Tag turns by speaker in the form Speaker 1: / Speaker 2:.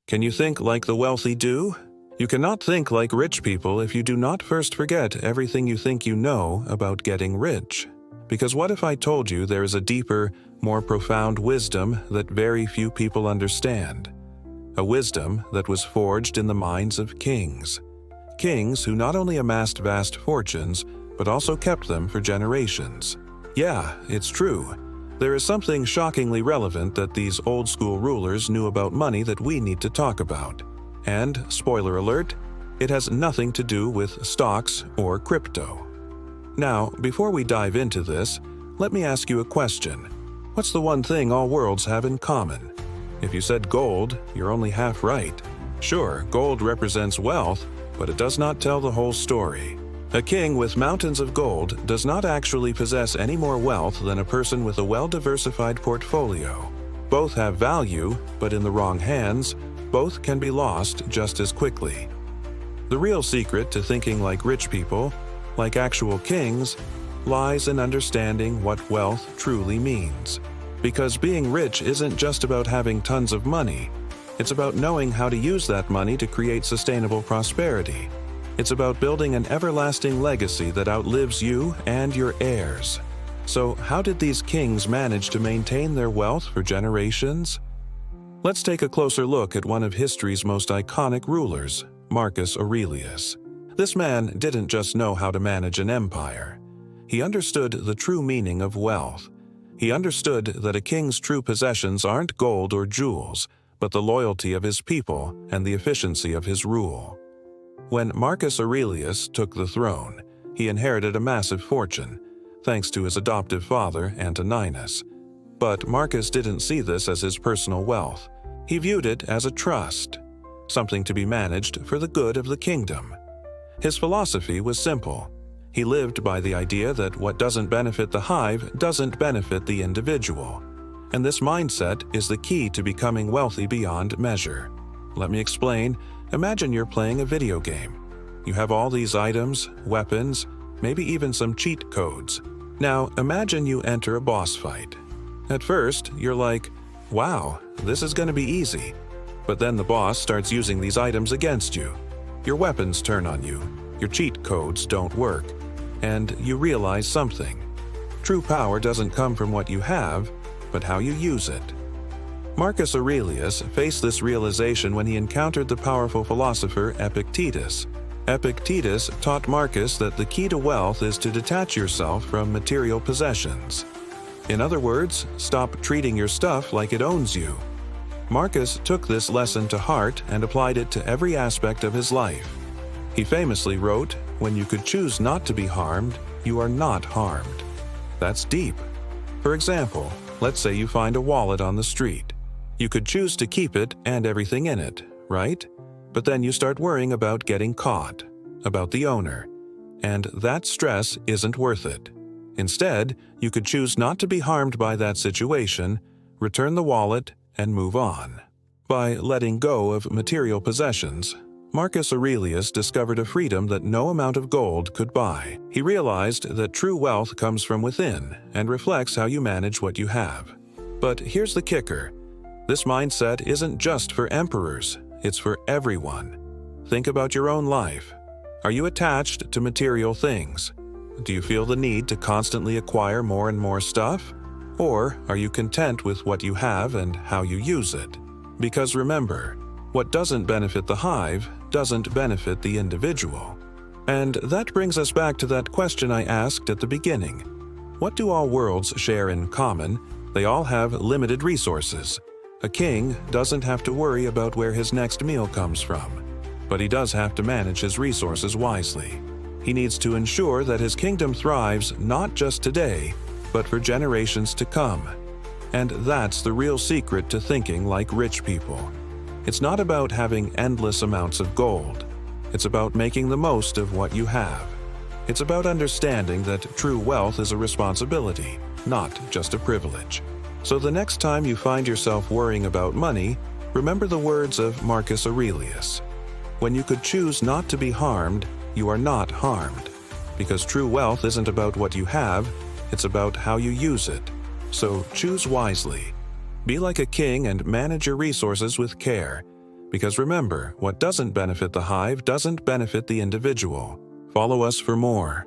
Speaker 1: Can you think like the wealthy do? You cannot think like rich people if you do not first forget everything you think you know about getting rich. Because what if I told you there is a deeper, more profound wisdom that very few people understand? A wisdom that was forged in the minds of kings. Kings who not only amassed vast fortunes, but also kept them for generations. Yeah, it's true. There is something shockingly relevant that these old-school rulers knew about money that we need to talk about. And, spoiler alert, it has nothing to do with stocks or crypto. Now, before we dive into this, let me ask you a question. What's the one thing all worlds have in common? If you said gold, you're only half right. Sure, gold represents wealth, but it does not tell the whole story. A king with mountains of gold does not actually possess any more wealth than a person with a well-diversified portfolio. Both have value, but in the wrong hands, both can be lost just as quickly. The real secret to thinking like rich people, like actual kings, lies in understanding what wealth truly means. Because being rich isn't just about having tons of money. It's about knowing how to use that money to create sustainable prosperity. It's about building an everlasting legacy that outlives you and your heirs. So, how did these kings manage to maintain their wealth for generations? Let's take a closer look at one of history's most iconic rulers, Marcus Aurelius. This man didn't just know how to manage an empire. He understood the true meaning of wealth. He understood that a king's true possessions aren't gold or jewels, but the loyalty of his people and the efficiency of his rule. When Marcus Aurelius took the throne, he inherited a massive fortune, thanks to his adoptive father, Antoninus. But Marcus didn't see this as his personal wealth. He viewed it as a trust, something to be managed for the good of the kingdom. His philosophy was simple. He lived by the idea that what doesn't benefit the hive doesn't benefit the individual. And this mindset is the key to becoming wealthy beyond measure. Let me explain. Imagine you're playing a video game. You have all these items, weapons, maybe even some cheat codes. Now, imagine you enter a boss fight. At first, you're like, wow, this is going to be easy. But then the boss starts using these items against you. Your weapons turn on you. Your cheat codes don't work. And you realize something. True power doesn't come from what you have, but how you use it. Marcus Aurelius faced this realization when he encountered the powerful philosopher Epictetus. Epictetus taught Marcus that the key to wealth is to detach yourself from material possessions. In other words, stop treating your stuff like it owns you. Marcus took this lesson to heart and applied it to every aspect of his life. He famously wrote, "When you could choose not to be harmed, you are not harmed." That's deep. For example, let's say you find a wallet on the street. You could choose to keep it and everything in it, right? But then you start worrying about getting caught, about the owner, and that stress isn't worth it. Instead, you could choose not to be harmed by that situation, return the wallet, and move on. By letting go of material possessions, Marcus Aurelius discovered a freedom that no amount of gold could buy. He realized that true wealth comes from within and reflects how you manage what you have. But here's the kicker. This mindset isn't just for emperors, it's for everyone. Think about your own life. Are you attached to material things? Do you feel the need to constantly acquire more and more stuff? Or are you content with what you have and how you use it? Because remember, what doesn't benefit the hive doesn't benefit the individual. And that brings us back to that question I asked at the beginning. What do all worlds share in common? They all have limited resources. A king doesn't have to worry about where his next meal comes from, but he does have to manage his resources wisely. He needs to ensure that his kingdom thrives not just today, but for generations to come. And that's the real secret to thinking like rich people. It's not about having endless amounts of gold. It's about making the most of what you have. It's about understanding that true wealth is a responsibility, not just a privilege. So the next time you find yourself worrying about money, remember the words of Marcus Aurelius. When you could choose not to be harmed, you are not harmed. Because true wealth isn't about what you have, it's about how you use it. So choose wisely. Be like a king and manage your resources with care. Because remember, what doesn't benefit the hive doesn't benefit the individual. Follow us for more.